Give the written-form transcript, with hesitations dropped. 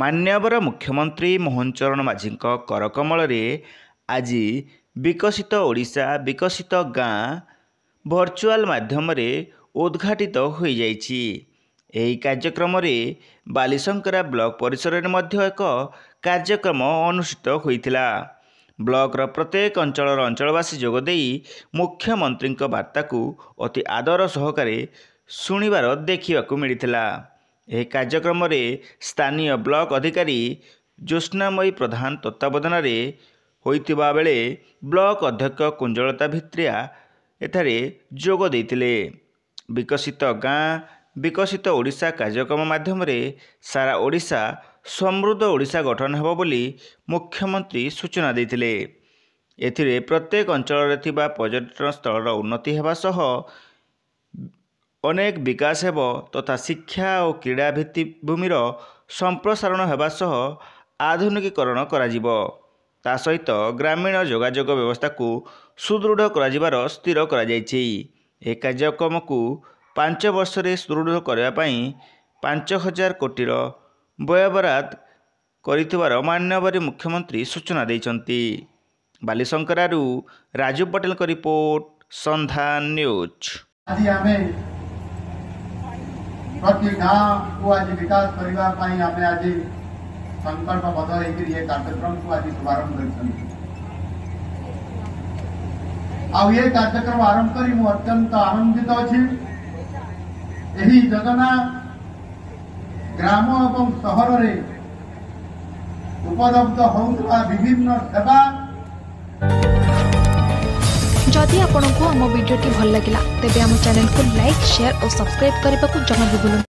मान्यवर मुख्यमंत्री मोहन चरण माझी करकमल आज विकसित ओडिशा विकसित गाँ वर्चुआल माध्यम उद्घाटित हो जाइछि। एही कार्यक्रम रे बालीशंकरा ब्लॉक परिसर में एक कार्यक्रम अनुष्ठित होइथिला। ब्लॉकर प्रत्येक अंचलवासी जोगदे मुख्यमंत्री वार्ता को अति आदर सहकारे शुणिबार देखा मिलता। यह कार्यक्रम में स्थानीय ब्लॉक अधिकारी ज्योत्स्नामयी प्रधान तत्वावधान होइतिबा बेले ब्लॉक अध्यक्ष कुंजलता भित्रिया एठारे जोग देइतिले। विकसित गाँ विकसित ओडिशा कार्यक्रम माध्यम सारा ओडिशा समृद्ध ओडिशा गठन हेबो बोली मुख्यमंत्री सूचना देइतिले। एथिरे प्रत्येक अंचल थिबा पर्यटन स्थल उन्नति हेबा सह अनेक विकास हेब तथा शिक्षा और क्रीड़ा भित्तिभूमिर संप्रसारण हेबा सह आधुनिकीकरण कराजिबो। ता सहित ग्रामीण जोगाजोग व्यवस्था को सुदृढ़ कराजिबार स्थिर करा जायछि। ए कार्यक्रम को 5 वर्ष रे सुदृढ़ करबा पई 5000 कोटीर व्ययबराद करिथिबार मान्यवर मुख्यमंत्री सूचना दैछन्ति। बालीशंकरारू राजू पटेल का रिपोर्ट, संधान न्यूज। आज हमें प्रति गाँव को आज विकास करने आज संकल्पबद्ध होकर ये कार्यक्रम को आज शुभारंभ कर ये कार्यक्रम आरंभ कर मु अत्यंत आनंदित अच्छी। यही योजना ग्राम और सहर रे उपलब्ध होउतबा विभिन्न सेवा। जदि आपंक आम भिडी भल लगा तेब आम चैनल को लाइक, शेयर और सब्सक्राइब करने को जमा भी भूलु।